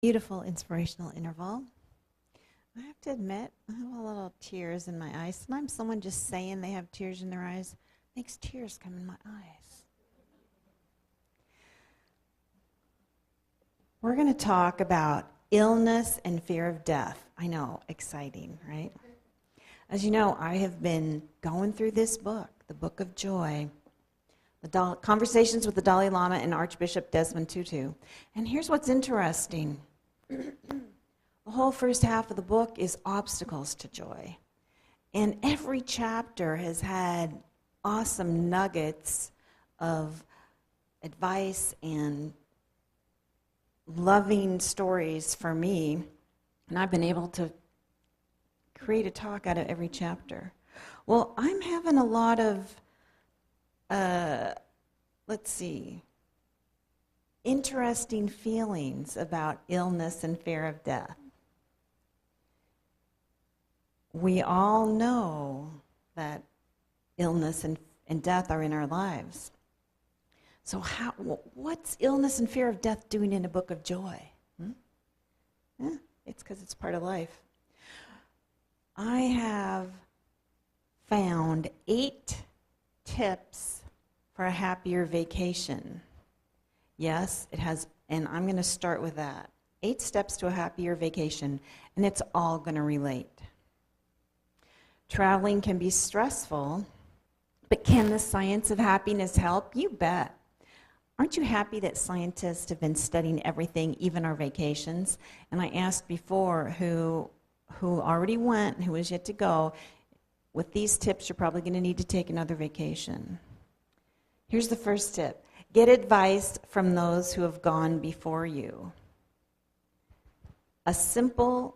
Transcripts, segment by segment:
Beautiful inspirational interval. I have to admit, I have a little tears in my eyes. Sometimes someone just saying they have tears in their eyes makes tears come in my eyes. We're going to talk about illness and fear of death. I know, exciting, right? As you know, I have been going through this book, the Book of Joy, the Conversations with the Dalai Lama and Archbishop Desmond Tutu. And here's what's interesting. The whole first half of the book is obstacles to joy. And every chapter has had awesome nuggets of advice and loving stories for me. And I've been able to create a talk out of every chapter. Well, I'm having a lot of, interesting feelings about illness and fear of death. We all know that illness and death are in our lives. So what's illness and fear of death doing in a book of joy? Yeah, it's because it's part of life. I have found 8 tips for a happier vacation. Yes, it has, and I'm going to start with that. 8 steps to a happier vacation, and it's all going to relate. Traveling can be stressful, but can the science of happiness help? You bet. Aren't you happy that scientists have been studying everything, even our vacations? And I asked before who already went and who is yet to go. With these tips, you're probably going to need to take another vacation. Here's the first tip. Get advice from those who have gone before you. A simple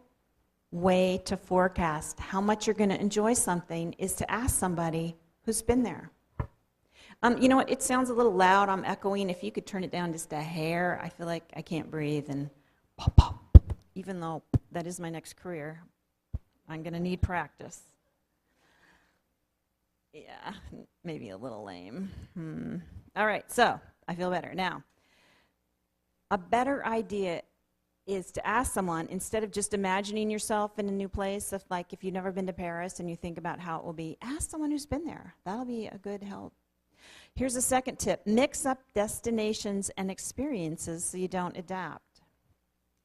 way to forecast how much you're going to enjoy something is to ask somebody who's been there. You know what? It sounds a little loud. I'm echoing. If you could turn it down just a hair, I feel like I can't breathe. And pop, pop. Even though that is my next career, I'm going to need practice. Yeah, maybe a little lame. All right, so I feel better. Now, a better idea is to ask someone, instead of just imagining yourself in a new place, if you've never been to Paris and you think about how it will be, ask someone who's been there. That'll be a good help. Here's a second tip. Mix up destinations and experiences so you don't adapt.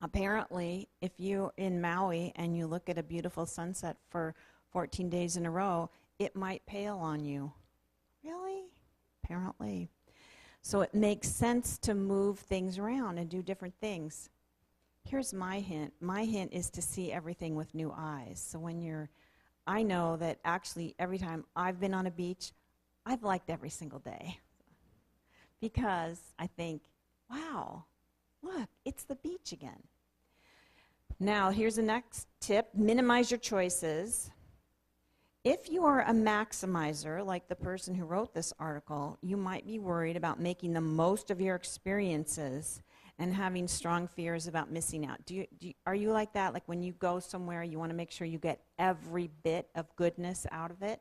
Apparently, if you're in Maui and you look at a beautiful sunset for 14 days in a row, it might pale on you. Really? Apparently. So it makes sense to move things around and do different things. Here's my hint. My hint is to see everything with new eyes. So I know that actually every time I've been on a beach, I've liked every single day. Because I think, wow, look, it's the beach again. Now, here's the next tip. Minimize your choices. If you are a maximizer, like the person who wrote this article, you might be worried about making the most of your experiences and having strong fears about missing out. Are you like that? Like when you go somewhere, you want to make sure you get every bit of goodness out of it?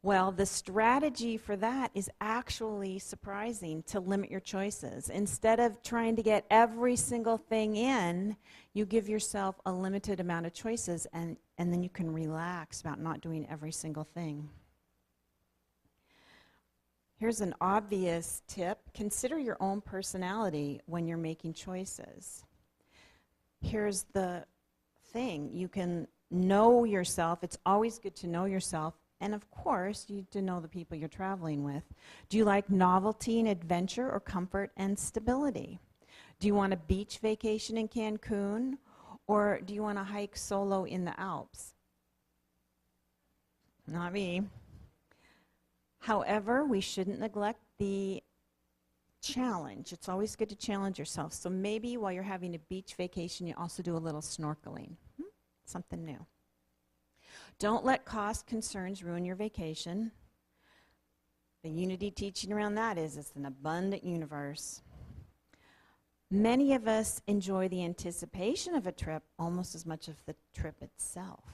Well, the strategy for that is actually surprising, to limit your choices. Instead of trying to get every single thing in, you give yourself a limited amount of choices, and then you can relax about not doing every single thing. Here's an obvious tip. Consider your own personality when you're making choices. Here's the thing. You can know yourself. It's always good to know yourself. And of course, you need to know the people you're traveling with. Do you like novelty and adventure or comfort and stability? Do you want a beach vacation in Cancun, or do you want to hike solo in the Alps? Not me. However, we shouldn't neglect the challenge. It's always good to challenge yourself. So maybe while you're having a beach vacation, you also do a little snorkeling. Something new. Don't let cost concerns ruin your vacation. The unity teaching around that is it's an abundant universe. Many of us enjoy the anticipation of a trip almost as much as the trip itself.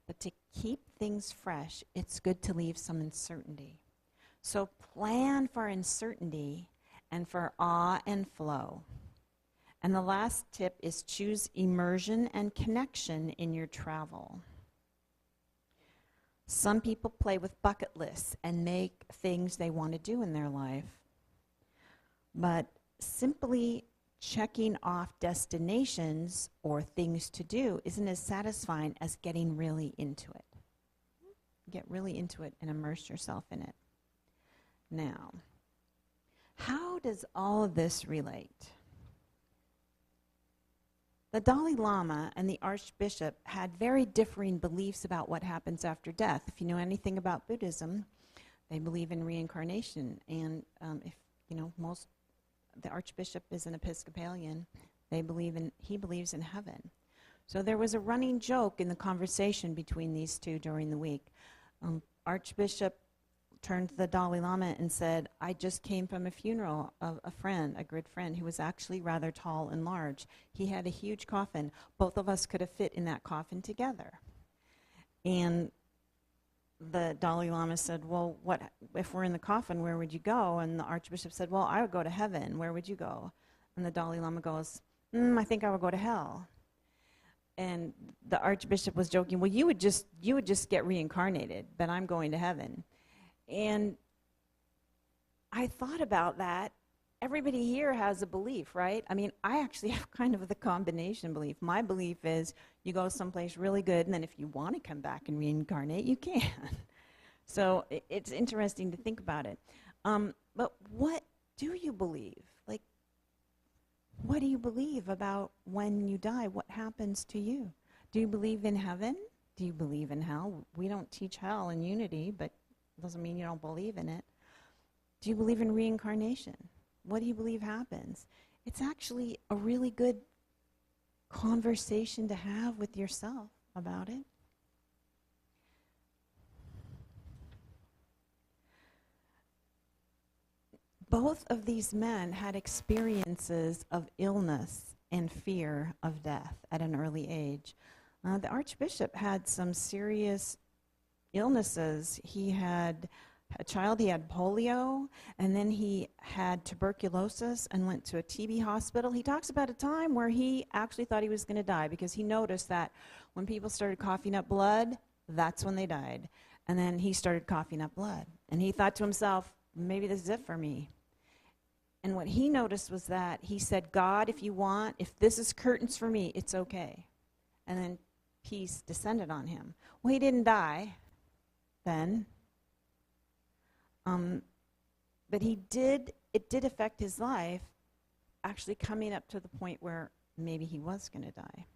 But to keep things fresh, it's good to leave some uncertainty. So plan for uncertainty and for awe and flow. And the last tip is choose immersion and connection in your travel. Some people play with bucket lists and make things they want to do in their life. But simply checking off destinations or things to do isn't as satisfying as getting really into it. Get really into it and immerse yourself in it. Now, how does all of this relate? The Dalai Lama and the Archbishop had very differing beliefs about what happens after death. If you know anything about Buddhism, they believe in reincarnation. And if you know, the Archbishop is an Episcopalian. He believes in heaven. So there was a running joke in the conversation between these two during the week. Archbishop turned to the Dalai Lama and said, I just came from a funeral of a friend, a good friend, who was actually rather tall and large. He had a huge coffin. Both of us could have fit in that coffin together. And the Dalai Lama said, well, what if we're in the coffin, where would you go? And the Archbishop said, well, I would go to heaven. Where would you go? And the Dalai Lama goes, I think I would go to hell. And the Archbishop was joking, well, you would just get reincarnated, but I'm going to heaven. And I thought about that. Everybody here has a belief, right? I mean, I actually have kind of the combination belief. My belief is you go someplace really good, and then if you want to come back and reincarnate, you can. So it's interesting to think about it. But what do you believe? Like, what do you believe about when you die? What happens to you? Do you believe in heaven? Do you believe in hell? We don't teach hell in Unity, but doesn't mean you don't believe in it. Do you believe in reincarnation? What do you believe happens? It's actually a really good conversation to have with yourself about it. Both of these men had experiences of illness and fear of death at an early age. The Archbishop had some serious illnesses. He had a child, he had polio, and then he had tuberculosis and went to a TB hospital. He talks about a time where he actually thought he was going to die because he noticed that when people started coughing up blood, that's when they died. And then he started coughing up blood. And he thought to himself, maybe this is it for me. And what he noticed was that he said, God, if this is curtains for me, it's okay. And then peace descended on him. Well, he didn't die then. But it did affect his life, actually coming up to the point where maybe he was going to die.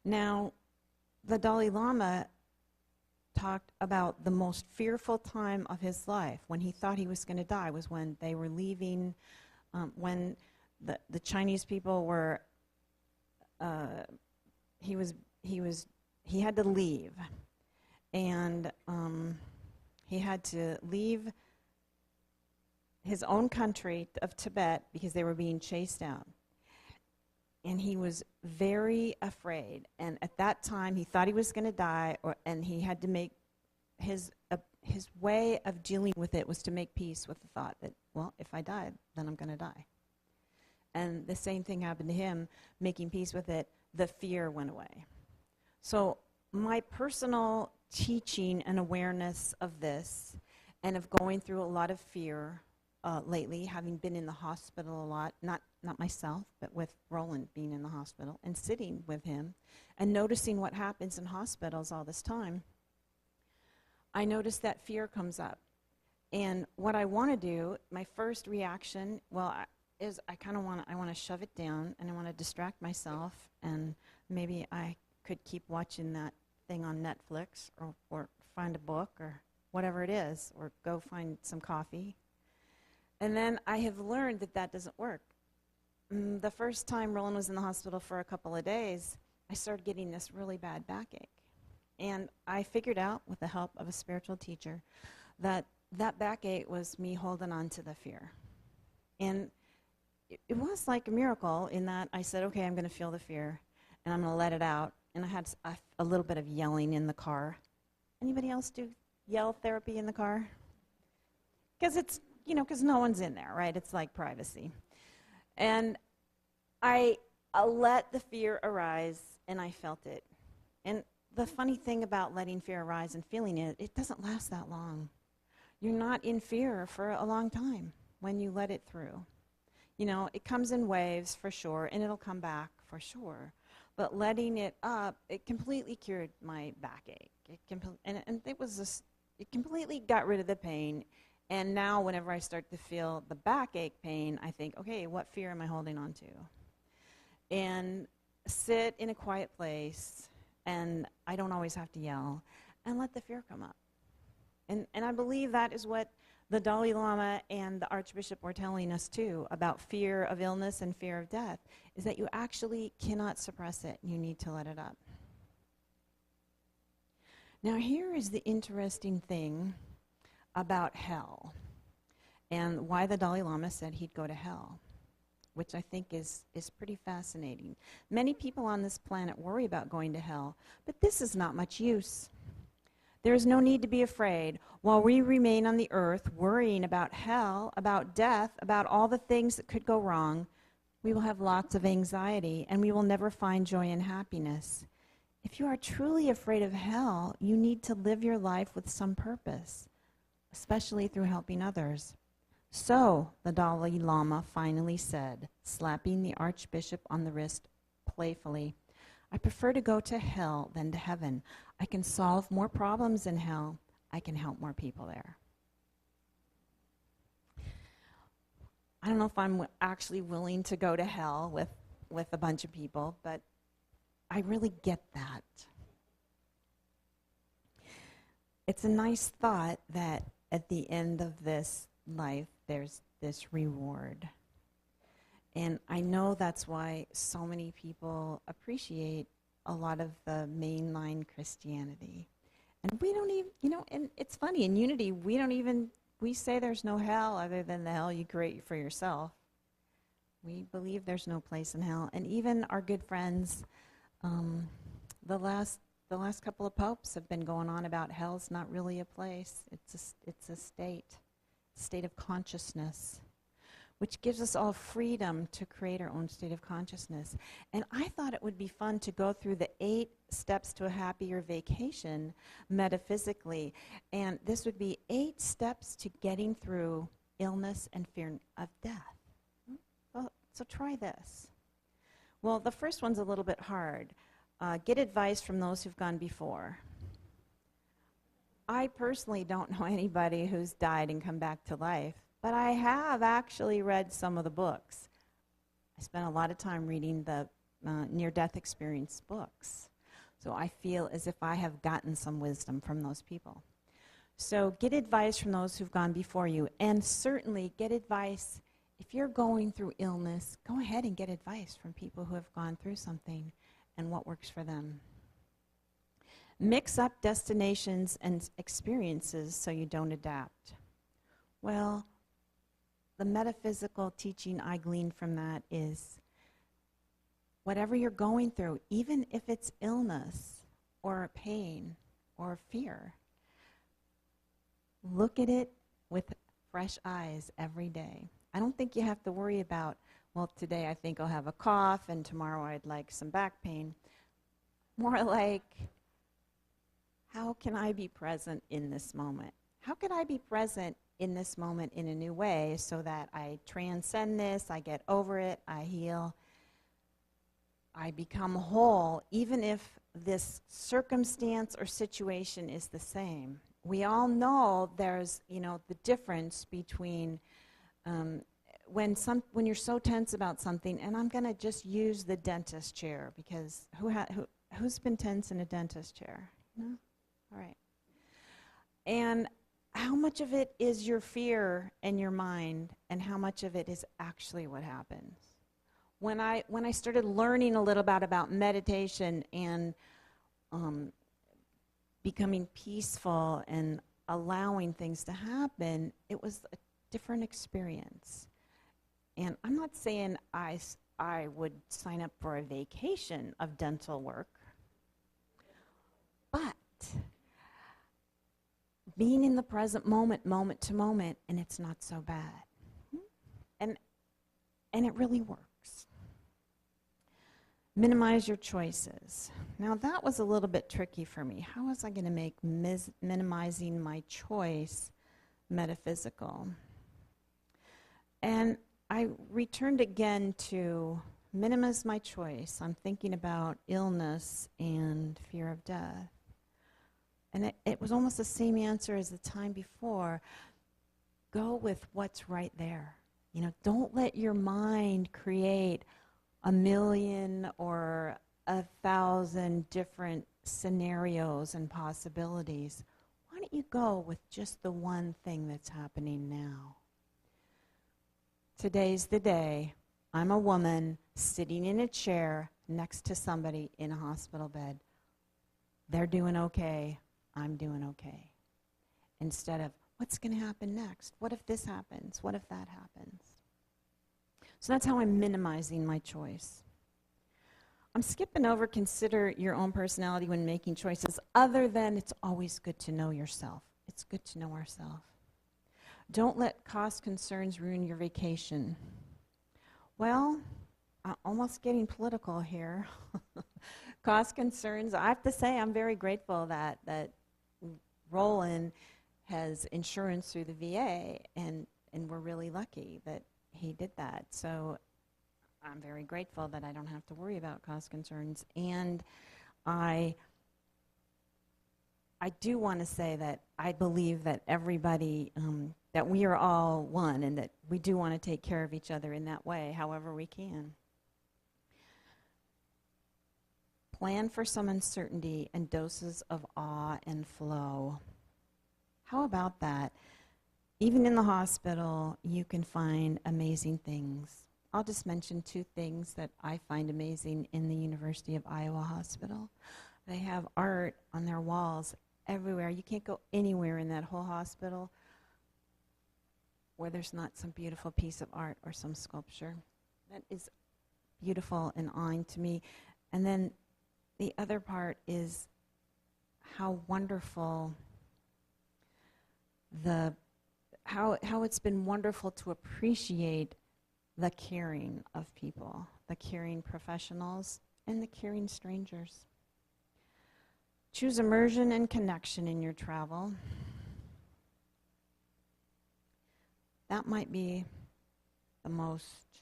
Now, the Dalai Lama talked about the most fearful time of his life when he thought he was going to die was when they were leaving, when the Chinese people were, he had to leave. And he had to leave his own country of Tibet because they were being chased out. And he was very afraid. And at that time, he thought he was going to die, and he had to make his way of dealing with it was to make peace with the thought that, well, if I die, then I'm going to die. And the same thing happened to him, making peace with it, the fear went away. So my personal teaching and awareness of this and of going through a lot of fear lately, having been in the hospital a lot, not myself, but with Roland being in the hospital and sitting with him and noticing what happens in hospitals all this time, I noticed that fear comes up. And what I want to do, my first reaction, is I want to shove it down and I want to distract myself, and maybe I could keep watching that thing on Netflix or find a book or whatever it is, or go find some coffee. And then I have learned that doesn't work. The first time Roland was in the hospital for a couple of days, I started getting this really bad backache. And I figured out, with the help of a spiritual teacher, that backache was me holding on to the fear. And it was like a miracle in that I said, okay, I'm going to feel the fear, and I'm going to let it out. And I had a little bit of yelling in the car. Anybody else do yell therapy in the car? Because it's, because no one's in there, right? It's like privacy. And I let the fear arise, and I felt it. And the funny thing about letting fear arise and feeling it, it doesn't last that long. You're not in fear for a long time when you let it through. You know, it comes in waves for sure, and it'll come back for sure. But letting it up, it completely cured my backache. And it was just, it completely got rid of the pain. And now whenever I start to feel the backache pain, I think, okay, what fear am I holding on to? And sit in a quiet place, and I don't always have to yell, and let the fear come up. And I believe that is what the Dalai Lama and the Archbishop were telling us too about fear of illness and fear of death, is that you actually cannot suppress it. You need to let it up. Now here is the interesting thing about hell and why the Dalai Lama said he'd go to hell, which I think is pretty fascinating. Many people on this planet worry about going to hell, but this is not much use. There is no need to be afraid. While we remain on the earth worrying about hell, about death, about all the things that could go wrong, we will have lots of anxiety, and we will never find joy and happiness. If you are truly afraid of hell, you need to live your life with some purpose, especially through helping others. So, the Dalai Lama finally said, slapping the Archbishop on the wrist playfully, I prefer to go to hell than to heaven. I can solve more problems in hell. I can help more people there. I don't know if I'm actually willing to go to hell with a bunch of people, but I really get that. It's a nice thought that at the end of this life, there's this reward. And I know that's why so many people appreciate a lot of the mainline Christianity. And we don't even, you know, and it's funny, in Unity, we say there's no hell other than the hell you create for yourself. We believe there's no place in hell. And even our good friends, the last couple of popes have been going on about hell's not really a place. It's a state of consciousness, which gives us all freedom to create our own state of consciousness. And I thought it would be fun to go through the 8 steps to a happier vacation metaphysically. And this would be 8 steps to getting through illness and fear of death. Well, so try this. Well, the first one's a little bit hard. Get advice from those who've gone before. I personally don't know anybody who's died and come back to life, but I have actually read some of the books. I spent a lot of time reading the near-death experience books, so I feel as if I have gotten some wisdom from those people. So get advice from those who've gone before you, and certainly get advice. If you're going through illness, go ahead and get advice from people who have gone through something and what works for them. Mix up destinations and experiences so you don't adapt. Well, the metaphysical teaching I gleaned from that is whatever you're going through, even if it's illness or pain or fear, look at it with fresh eyes every day. I don't think you have to worry about, well, today I think I'll have a cough and tomorrow I'd like some back pain. More like, how can I be present in this moment? How can I be present in this moment in a new way so that I transcend this, I get over it, I heal, I become whole, even if this circumstance or situation is the same. We all know there's, the difference between when you're so tense about something, and I'm going to just use the dentist chair because who's been tense in a dentist chair? No? All right. And how much of it is your fear and your mind, and how much of it is actually what happens? When I started learning a little bit about meditation and becoming peaceful and allowing things to happen, it was a different experience. And I'm not saying I would sign up for a vacation of dental work, but being in the present moment, moment to moment, and it's not so bad. And it really works. Minimize your choices. Now that was a little bit tricky for me. How was I going to make minimizing my choice metaphysical? And I returned again to minimize my choice. I'm thinking about illness and fear of death. And it was almost the same answer as the time before. Go with what's right there. You know, don't let your mind create 1,000,000 or 1,000 different scenarios and possibilities. Why don't you go with just the one thing that's happening now? Today's the day. I'm a woman sitting in a chair next to somebody in a hospital bed. They're doing okay. I'm doing okay. Instead of, what's going to happen next? What if this happens? What if that happens? So that's how I'm minimizing my choice. I'm skipping over consider your own personality when making choices, other than it's always good to know yourself. It's good to know ourselves. Don't let cost concerns ruin your vacation. Well, I'm almost getting political here. Cost concerns, I have to say I'm very grateful that Roland has insurance through the VA, and we're really lucky that he did that. So I'm very grateful that I don't have to worry about cost concerns. And I do want to say that I believe that everybody, that we are all one, and that we do want to take care of each other in that way, however we can. Plan for some uncertainty and doses of awe and flow. How about that? Even in the hospital, you can find amazing things. I'll just mention 2 things that I find amazing in the University of Iowa Hospital. They have art on their walls everywhere. You can't go anywhere in that whole hospital where there's not some beautiful piece of art or some sculpture. That is beautiful and awing to me. And then the other part is how wonderful how it's been wonderful to appreciate the caring of people, the caring professionals, and the caring strangers. Choose immersion and connection in your travel. That might be the most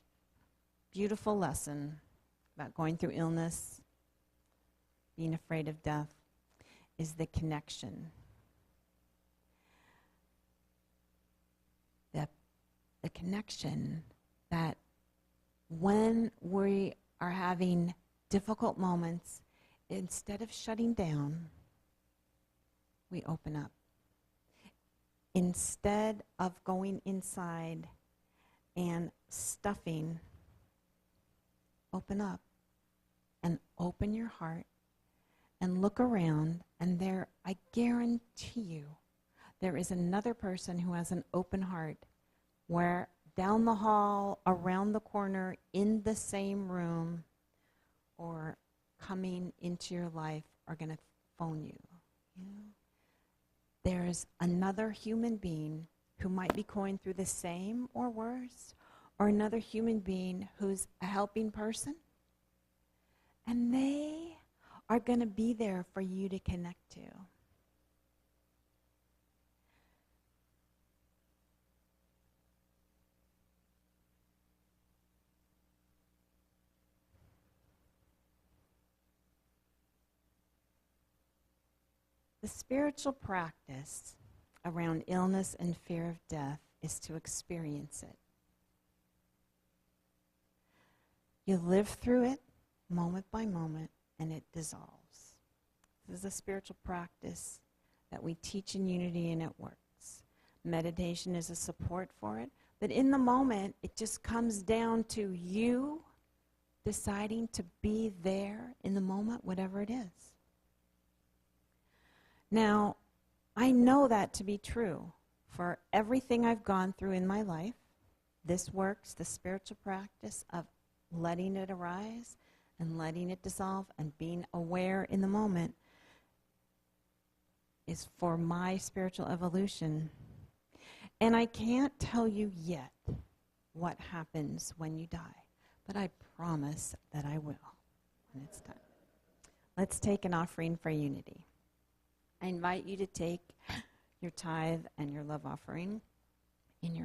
beautiful lesson about going through illness, being afraid of death, is the connection. The connection that when we are having difficult moments, instead of shutting down, we open up. Instead of going inside and stuffing, open up and open your heart and look around, and there, I guarantee you, there is another person who has an open heart, where down the hall, around the corner, in the same room, or coming into your life are going to phone you. You know? There's another human being who might be going through the same or worse, or another human being who's a helping person, and they are going to be there for you to connect to. The spiritual practice around illness and fear of death is to experience it. You live through it moment by moment, and it dissolves. This is a spiritual practice that we teach in Unity, and it works. Meditation is a support for it, but in the moment, it just comes down to you deciding to be there in the moment, whatever it is. Now, I know that to be true for everything I've gone through in my life. This works, the spiritual practice of letting it arise and letting it dissolve and being aware in the moment is for my spiritual evolution. And I can't tell you yet what happens when you die, but I promise that I will. And it's time. Let's take an offering for unity. I invite you to take your tithe and your love offering in your